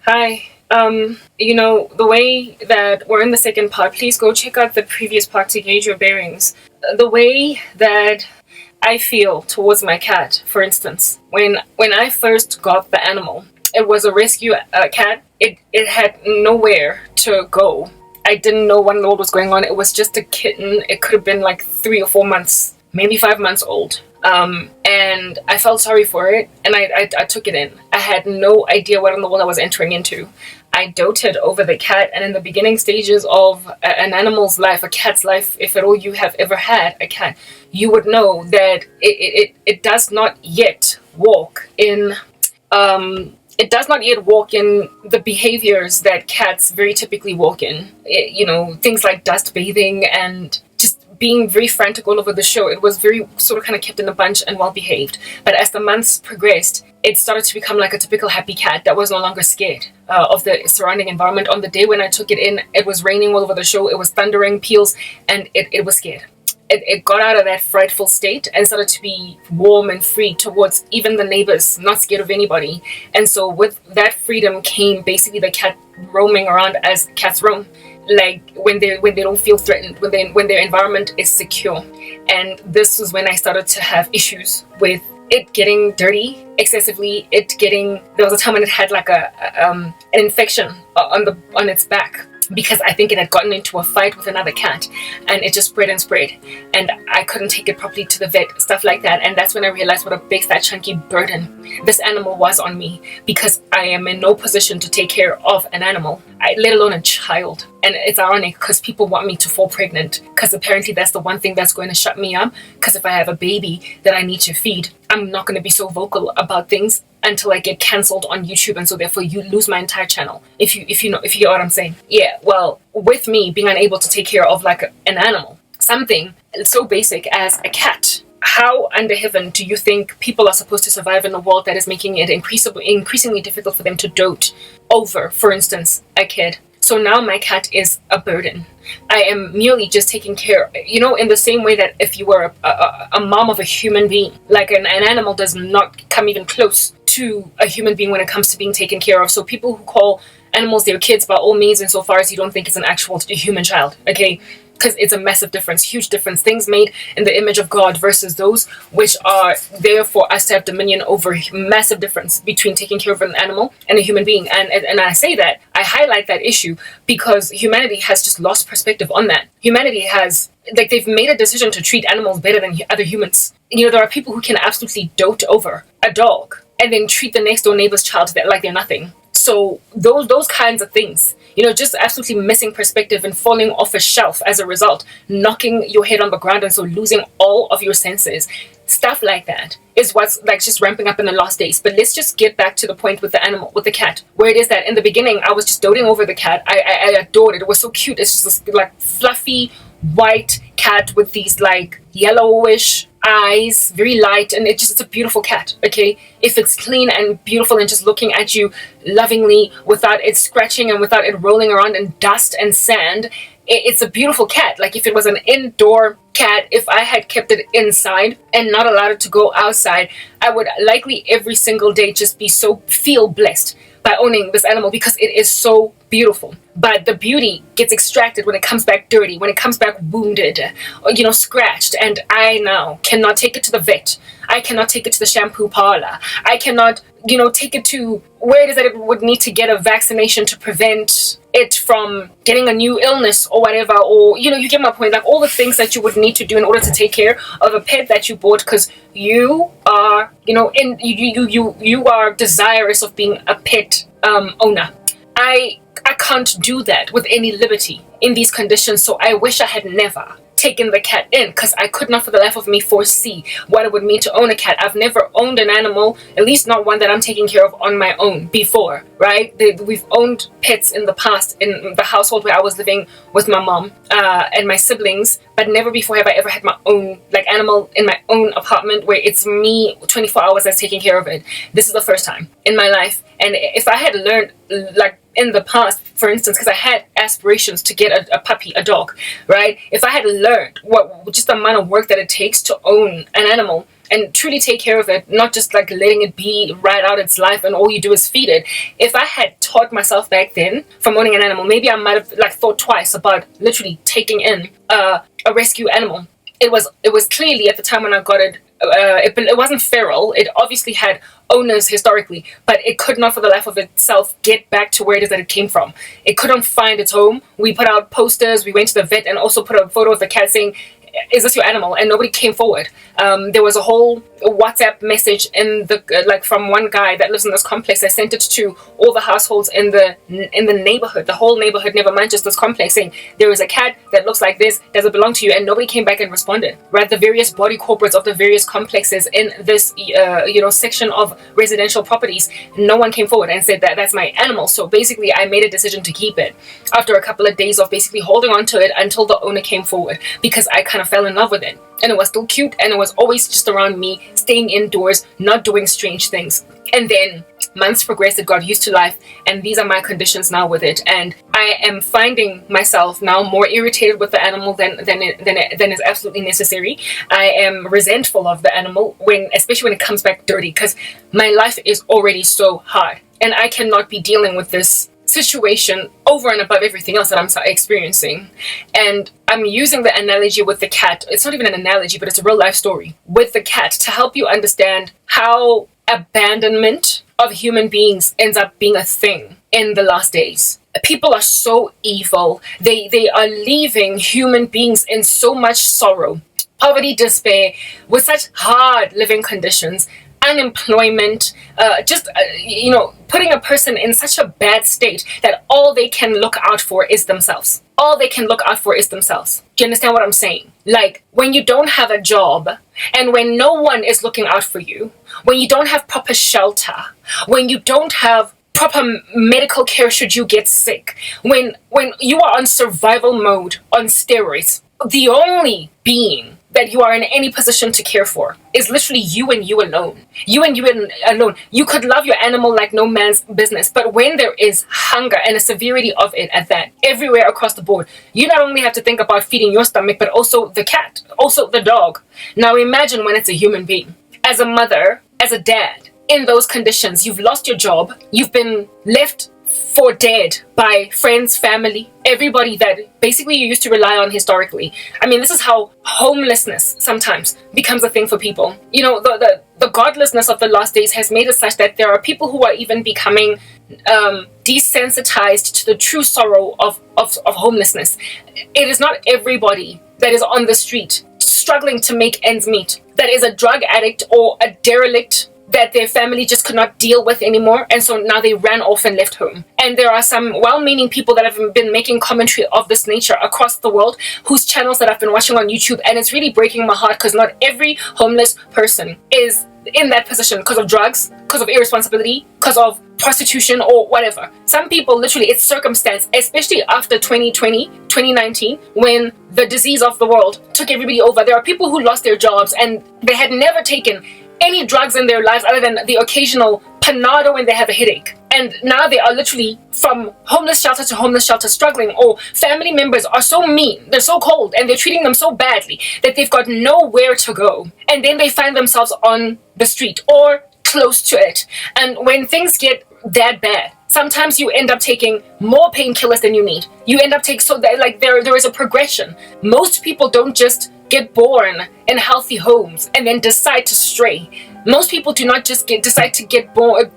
Hi. The way that we're in the second part, please go check out the previous part to gauge your bearings. The way that I feel towards my cat, for instance, when I first got the animal, it was a rescue cat. It had nowhere to go. I didn't know what in the world was going on. It was just a kitten. It could have been like 3 or 4 months, maybe 5 months old. And I felt sorry for it, and I took it in. I had no idea what in the world I was entering into. I doted over the cat, and in the beginning stages of an animal's life, a cat's life, if at all you have ever had a cat, you would know that it does not yet walk in the behaviors that cats very typically walk in. Things like dust bathing and just being very frantic all over the show. It was very sort of kind of kept in a bunch and well behaved. But as the months progressed, it started to become like a typical happy cat that was no longer scared of the surrounding environment. On the day when I took it in, it was raining all over the show. It was thundering, peals, and it was scared. It got out of that frightful state and started to be warm and free towards even the neighbors, not scared of anybody. And so with that freedom came basically the cat roaming around as cats roam, like when they don't feel threatened, when their environment is secure. And this was when I started to have issues with it getting dirty excessively. There was a time when it had like an infection on its back, because I think it had gotten into a fight with another cat, and it just spread and spread, and I couldn't take it properly to the vet, stuff like that. And that's when I realized what a big fat chunky burden this animal was on me, because I am in no position to take care of an animal, let alone a child. And it's ironic because people want me to fall pregnant, because apparently that's the one thing that's going to shut me up, because if I have a baby that I need to feed, I'm not going to be so vocal about things until I get cancelled on YouTube, and so therefore you lose my entire channel. If you get what I'm saying. Yeah, well, with me being unable to take care of like an animal, something so basic as a cat, how under heaven do you think people are supposed to survive in a world that is making it increasingly difficult for them to dote over, for instance, a kid? So now my cat is a burden. I am merely just taking care, in the same way that if you were a mom of a human being, like an animal does not come even close to a human being when it comes to being taken care of. So people who call animals their kids, by all means, insofar as you don't think it's an actual human child, okay? Because it's a massive difference, huge difference. Things made in the image of God versus those which are there for us to have dominion over. Massive difference between taking care of an animal and a human being. And I say that, I highlight that issue because humanity has just lost perspective on that. Humanity has, they've made a decision to treat animals better than other humans. There are people who can absolutely dote over a dog and then treat the next door neighbor's child like they're nothing. So those kinds of things, just absolutely missing perspective and falling off a shelf as a result, knocking your head on the ground and so losing all of your senses. Stuff like that is what's like just ramping up in the last days. But let's just get back to the point with the animal, with the cat, where it is that in the beginning I was just doting over the cat. I adored it. It was so cute. It's just this like fluffy white cat with these like yellowish eyes, very light, and it's a beautiful cat. Okay, if it's clean and beautiful and just looking at you lovingly without it scratching and without it rolling around in dust and sand, it's a beautiful cat. Like if it was an indoor cat, if I had kept it inside and not allowed it to go outside, I would likely every single day just feel blessed by owning this animal, because it is so beautiful. But the beauty gets extracted when it comes back dirty, when it comes back wounded, or, scratched. And I now cannot take it to the vet. I cannot take it to the shampoo parlor. I cannot, take it to where it is that it would need to get a vaccination to prevent it from getting a new illness or whatever. Or, you get my point. Like all the things that you would need to do in order to take care of a pet that you bought because you are, you are desirous of being a pet owner. I can't do that with any liberty in these conditions, so I wish I had never taken the cat in, because I could not for the life of me foresee what it would mean to own a cat. I've never owned an animal, at least not one that I'm taking care of on my own before, right? We've owned pets in the past in the household where I was living with my mom and my siblings, but never before have I ever had my own animal in my own apartment where it's me 24 hours that's taking care of it. This is the first time in my life. And if I had learned in the past, for instance, because I had aspirations to get a puppy, a dog, right? If I had learned just the amount of work that it takes to own an animal, and truly take care of it, not just like letting it be right out its life and all you do is feed it. If I had taught myself back then from owning an animal, maybe I might have like thought twice about literally taking in a rescue animal. It was clearly at the time when I got it, it wasn't feral. It obviously had owners historically, but it could not for the life of itself get back to where it is that it came from. It couldn't find its home. We put out posters, we went to the vet and also put a photo of the cat saying, is this your animal? And nobody came forward. There was a whole WhatsApp message in the like from one guy that lives in this complex. I sent it to all the households in the neighborhood, the whole neighborhood, never mind just this complex, saying there is a cat that looks like this. Does it belong to you? And nobody came back and responded. Right, the various body corporates of the various complexes in this section of residential properties, no one came forward and said that that's my animal. So basically, I made a decision to keep it after a couple of days of basically holding on to it until the owner came forward, because I kind of fell in love with it. And it was still cute, and it was always just around me, staying indoors, not doing strange things. And then months progressed, it got used to life, and these are my conditions now with it. And I am finding myself now more irritated with the animal than is absolutely necessary. I am resentful of the animal, especially when it comes back dirty, because my life is already so hard, and I cannot be dealing with this situation over and above everything else that I'm experiencing. And I'm using the analogy with the cat. It's not even an analogy, but it's a real life story with the cat to help you understand how abandonment of human beings ends up being a thing in the last days. People are so evil. They are leaving human beings in so much sorrow, poverty, despair, with such hard living conditions, unemployment, putting a person in such a bad state that all they can look out for is themselves. All they can look out for is themselves. Do you understand what I'm saying? Like, when you don't have a job, and when no one is looking out for you, when you don't have proper shelter, when you don't have proper medical care should you get sick, when you are on survival mode, on steroids, the only being that you are in any position to care for is literally you and you alone. You and you alone. You could love your animal like no man's business, but when there is hunger and a severity of it at that, everywhere across the board, you not only have to think about feeding your stomach, but also the cat, also the dog. Now imagine when it's a human being. As a mother, as a dad, in those conditions, you've lost your job, you've been left for dead by friends, family, everybody that basically you used to rely on historically. I mean, this is how homelessness sometimes becomes a thing for people. You know, the godlessness of the last days has made it such that there are people who are even becoming desensitized to the true sorrow of homelessness. It is not everybody that is on the street struggling to make ends meet, that is a drug addict or a derelict that their family just could not deal with anymore, and so now they ran off and left home. And there are some well-meaning people that have been making commentary of this nature across the world, whose channels that I've been watching on YouTube, and it's really breaking my heart because not every homeless person is in that position because of drugs, because of irresponsibility, because of prostitution or whatever. Some people, literally, it's circumstance, especially after 2020, 2019, when the disease of the world took everybody over. There are people who lost their jobs and they had never taken any drugs in their lives other than the occasional Panado when they have a headache. And now they are literally from homeless shelter to homeless shelter struggling, or family members are so mean, they're so cold, and they're treating them so badly that they've got nowhere to go. And then they find themselves on the street or close to it. And when things get that bad, sometimes you end up taking more painkillers than you need. You end up taking, so that like there is a progression. Most people don't just get born in healthy homes and then decide to stray. Most people do not just get born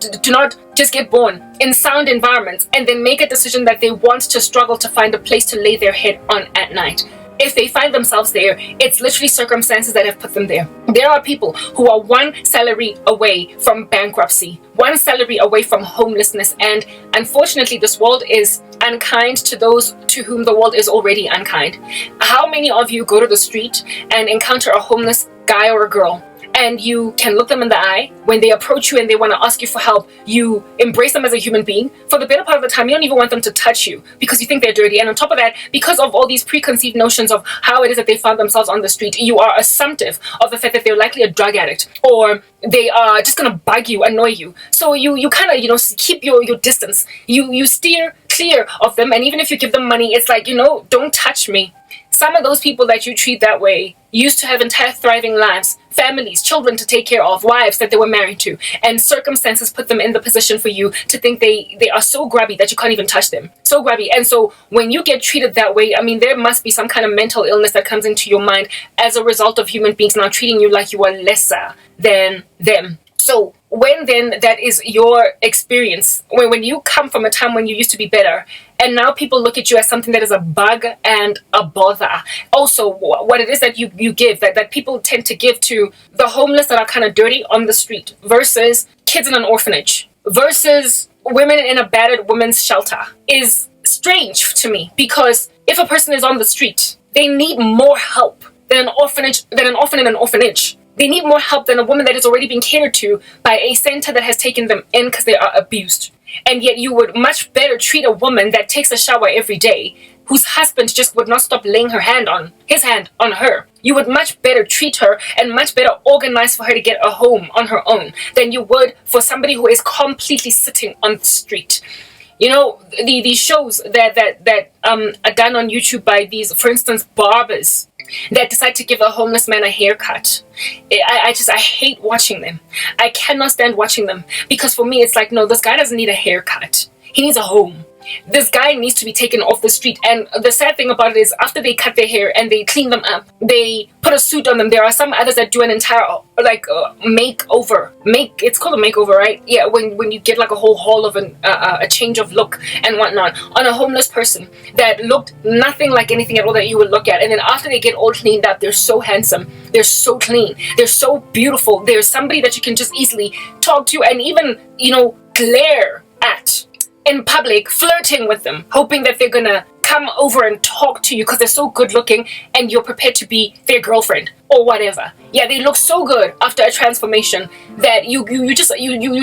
in sound environments and then make a decision that they want to struggle to find a place to lay their head on at night. If they find themselves there, it's literally circumstances that have put them there. There are people who are one salary away from bankruptcy, one salary away from homelessness, and unfortunately this world is unkind to those to whom the world is already unkind. How many of you go to the street and encounter a homeless guy or a girl, and you can look them in the eye when they approach you and they want to ask you for help? You embrace them as a human being. For the better part of the time, you don't even want them to touch you because you think they're dirty. And on top of that, because of all these preconceived notions of how it is that they found themselves on the street, you are assumptive of the fact that they're likely a drug addict or they are just going to bug you, annoy you. So you kind of, keep your distance. You steer clear of them. And even if you give them money, it's like, don't touch me. some of those people that you treat that way used to have entire thriving lives, families, children to take care of, wives that they were married to, and circumstances put them in the position for you to think they are so grubby that you can't even touch them. So grubby. And so when you get treated that way, I mean, there must be some kind of mental illness that comes into your mind as a result of human beings now treating you like you are lesser than them. So when then that is your experience, when you come from a time when you used to be better, and now people look at you as something that is a bug and a bother. Also, what it is that you give, that people tend to give to the homeless that are kind of dirty on the street versus kids in an orphanage versus women in a battered women's shelter is strange to me, because if a person is on the street, they need more help than an orphan in an orphanage. They need more help than a woman that is already being catered to by a center that has taken them in because they are abused. And yet you would much better treat a woman that takes a shower every day, whose husband just would not stop laying his hand on her. You would much better treat her and much better organize for her to get a home on her own than you would for somebody who is completely sitting on the street. You know, these shows that are done on YouTube by these, for instance, barbers that decide to give a homeless man a haircut. I hate watching them. I cannot stand watching them, because for me it's like, no, this guy doesn't need a haircut. He needs a home. This guy needs to be taken off the street. And the sad thing about it is, after they cut their hair and they clean them up, they put a suit on them. There are some others that do an entire makeover. It's called a makeover, right? Yeah, when you get like a whole haul of a change of look and whatnot on a homeless person that looked nothing like anything at all that you would look at. And then after they get all cleaned up, they're so handsome, they're so clean, they're so beautiful. There's somebody that you can just easily talk to and even, glare at in public, flirting with them, hoping that they're gonna come over and talk to you because they're so good looking and you're prepared to be their girlfriend or whatever. Yeah, they look so good after a transformation that you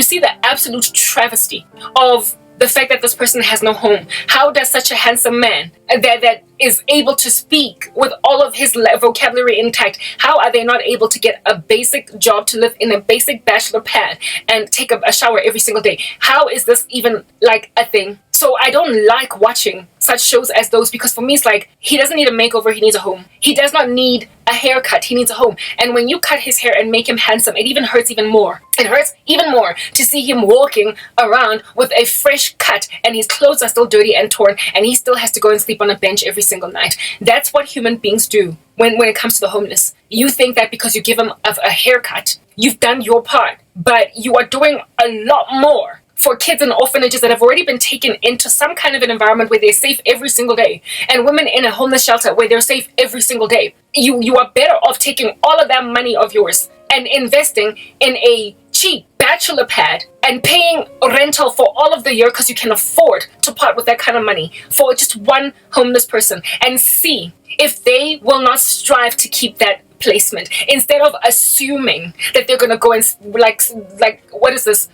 see the absolute travesty of the fact that this person has no home. How does such a handsome man that is able to speak with all of his vocabulary intact, how are they not able to get a basic job to live in a basic bachelor pad and take a shower every single day? How is this even like a thing? So I don't like watching such shows as those, because for me it's like, he doesn't need a makeover, he needs a home. He does not need a haircut, he needs a home. And when you cut his hair and make him handsome, it even hurts even more. It hurts even more to see him walking around with a fresh cut and his clothes are still dirty and torn and he still has to go and sleep on a bench every single night. That's what human beings do when it comes to the homeless. You think that because you give him a haircut, you've done your part, but you are doing a lot more for kids in orphanages that have already been taken into some kind of an environment where they're safe every single day, and women in a homeless shelter where they're safe every single day. You are better off taking all of that money of yours and investing in a cheap bachelor pad and paying rental for all of the year because you can afford to part with that kind of money for just one homeless person, and see if they will not strive to keep that placement instead of assuming that they're gonna go and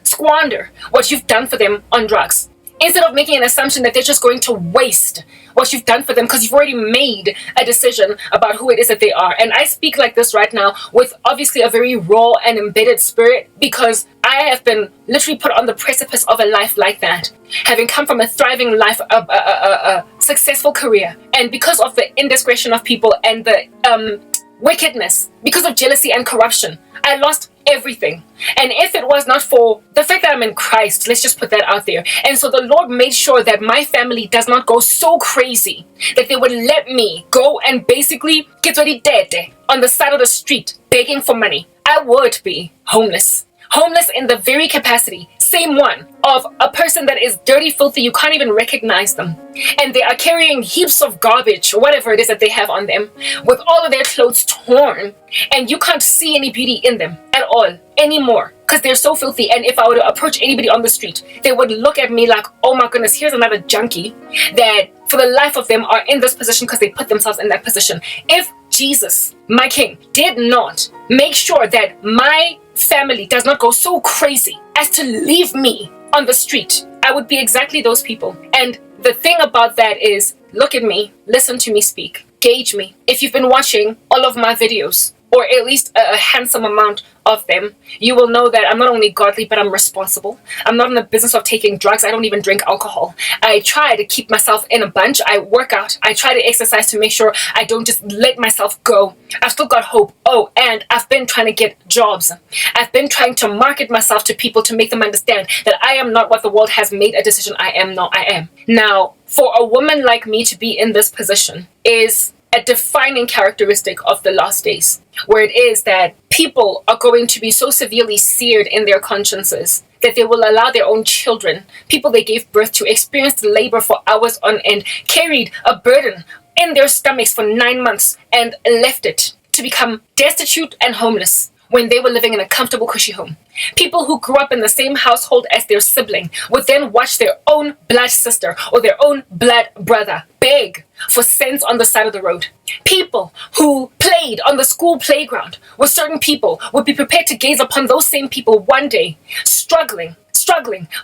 squander what you've done for them on drugs, instead of making an assumption that they're just going to waste what you've done for them because you've already made a decision about who it is that they are. And I speak like this right now with obviously a very raw and embedded spirit, because I have been literally put on the precipice of a life like that, having come from a thriving life, a successful career, and because of the indiscretion of people and the wickedness, because of jealousy and corruption, I lost everything. And if it was not for the fact that I'm in Christ, let's just put that out there. And so the Lord made sure that my family does not go so crazy that they would let me go and basically get ready dead on the side of the street begging for money. I would be homeless. Homeless in the very capacity, same one, of a person that is dirty, filthy, you can't even recognize them. And they are carrying heaps of garbage, or whatever it is that they have on them, with all of their clothes torn, and you can't see any beauty in them at all anymore, because they're so filthy. And if I were to approach anybody on the street, they would look at me like, oh my goodness, here's another junkie that for the life of them are in this position because they put themselves in that position. If Jesus, my King, did not make sure that my family does not go so crazy as to leave me on the street, I would be exactly those people. And the thing about that is, look at me, listen to me speak, gauge me. If you've been watching all of my videos, or at least a handsome amount of them, you will know that I'm not only godly, but I'm responsible. I'm not in the business of taking drugs. I don't even drink alcohol. I try to keep myself in a bunch. I work out. I try to exercise to make sure I don't just let myself go. I've still got hope. Oh, and I've been trying to get jobs. I've been trying to market myself to people to make them understand that I am not what the world has made a decision I am. No, I am. Now, for a woman like me to be in this position is a defining characteristic of the last days, where it is that people are going to be so severely seared in their consciences that they will allow their own children, people they gave birth to, experience labor for hours on end, carried a burden in their stomachs for 9 months, and left it to become destitute and homeless when they were living in a comfortable, cushy home. People who grew up in the same household as their sibling would then watch their own blood sister or their own blood brother beg for cents on the side of the road. People who played on the school playground with certain people would be prepared to gaze upon those same people one day, struggling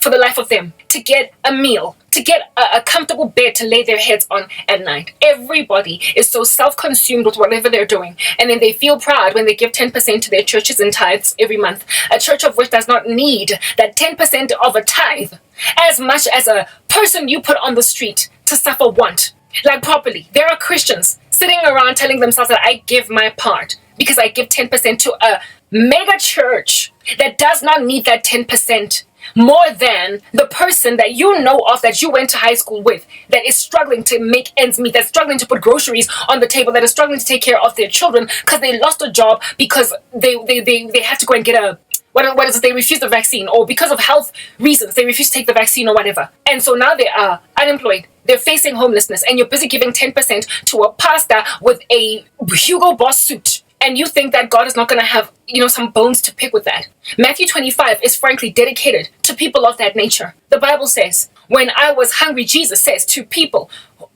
for the life of them to get a meal, to get a comfortable bed to lay their heads on at night. Everybody is so self-consumed with whatever they're doing, and then they feel proud when they give 10% to their churches in tithes every month. A church of which does not need that 10% of a tithe as much as a person you put on the street to suffer want. Like, properly, there are Christians sitting around telling themselves that I give my part because I give 10% to a mega church that does not need that 10% more than the person that you know of, that you went to high school with, that is struggling to make ends meet, that's struggling to put groceries on the table, that is struggling to take care of their children because they lost a job because they had to go and get a what is it? They refused the vaccine, or because of health reasons they refused to take the vaccine or whatever, and so now they are unemployed. They're facing homelessness, and you're busy giving 10% to a pastor with a Hugo Boss suit. And you think that God is not going to have, some bones to pick with that. Matthew 25 is frankly dedicated to people of that nature. The Bible says, when I was hungry, Jesus says to people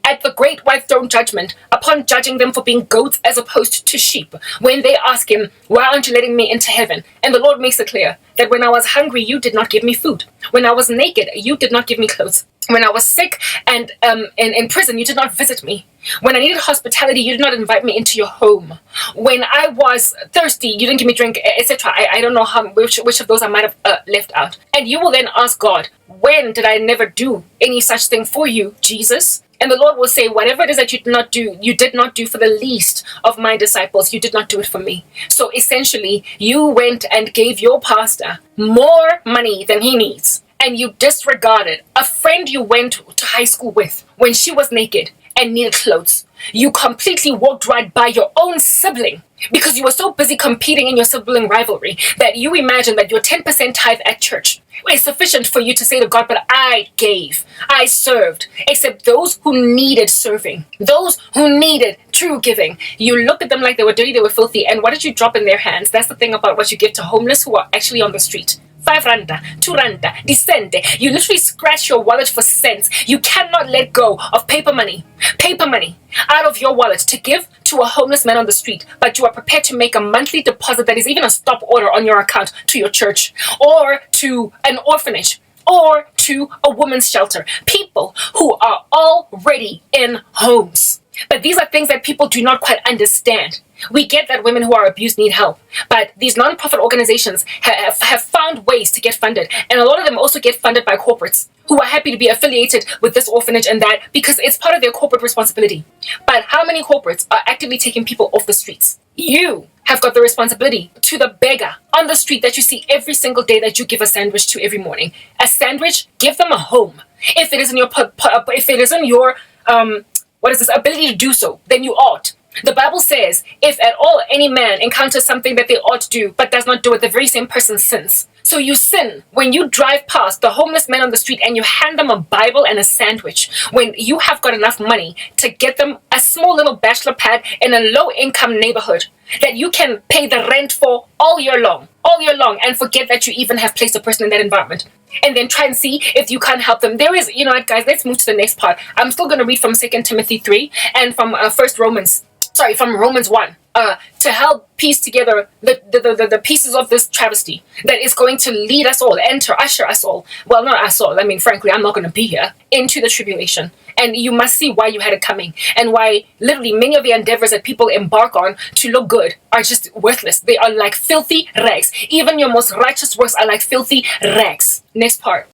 at the great white throne judgment, upon judging them for being goats as opposed to sheep, when they ask him, why aren't you letting me into heaven? And the Lord makes it clear that when I was hungry, you did not give me food. When I was naked, you did not give me clothes. When I was sick and in prison, you did not visit me. When I needed hospitality, you did not invite me into your home. When I was thirsty, you didn't give me drink, etc. I don't know which of those I might have left out. And you will then ask God, when did I never do any such thing for you, Jesus? And the Lord will say, whatever it is that you did not do for the least of my disciples, you did not do it for me. So essentially, you went and gave your pastor more money than he needs. And you disregarded a friend you went to high school with when she was naked and needed clothes. You completely walked right by your own sibling because you were so busy competing in your sibling rivalry that you imagined that your 10% tithe at church is sufficient for you to say to God, but I gave, I served, except those who needed serving, those who needed true giving. You looked at them like they were dirty, they were filthy, and what did you drop in their hands? That's the thing about what you give to homeless who are actually on the street. 5 randa, 2 randa, descende. You literally scratch your wallet for cents. You cannot let go of paper money out of your wallet to give to a homeless man on the street, but you are prepared to make a monthly deposit that is even a stop order on your account to your church or to an orphanage or to a women's shelter. People who are already in homes. But these are things that people do not quite understand. We get that women who are abused need help, but these non-profit organizations have found ways to get funded, and a lot of them also get funded by corporates who are happy to be affiliated with this orphanage and that because it's part of their corporate responsibility. But how many corporates are actively taking people off the streets? You have got the responsibility to the beggar on the street that you see every single day that you give a sandwich to every morning. A sandwich, give them a home. If it isn't your ability to do so, then you ought. The Bible says, if at all any man encounters something that they ought to do, but does not do it, the very same person sins. So you sin when you drive past the homeless man on the street and you hand them a Bible and a sandwich, when you have got enough money to get them a small little bachelor pad in a low-income neighborhood that you can pay the rent for all year long, and forget that you even have placed a person in that environment. And then try and see if you can't help them. There is, guys, let's move to the next part. I'm still going to read from 2 Timothy 3 and from Romans 1. to help piece together the pieces of this travesty that is going to lead us all and to usher us all, well, not us all, I mean, frankly, I'm not going to be here, into the tribulation. And you must see why you had it coming, and why literally many of the endeavors that people embark on to look good are just worthless. They are like filthy rags. Even your most righteous works are like filthy rags. Next part.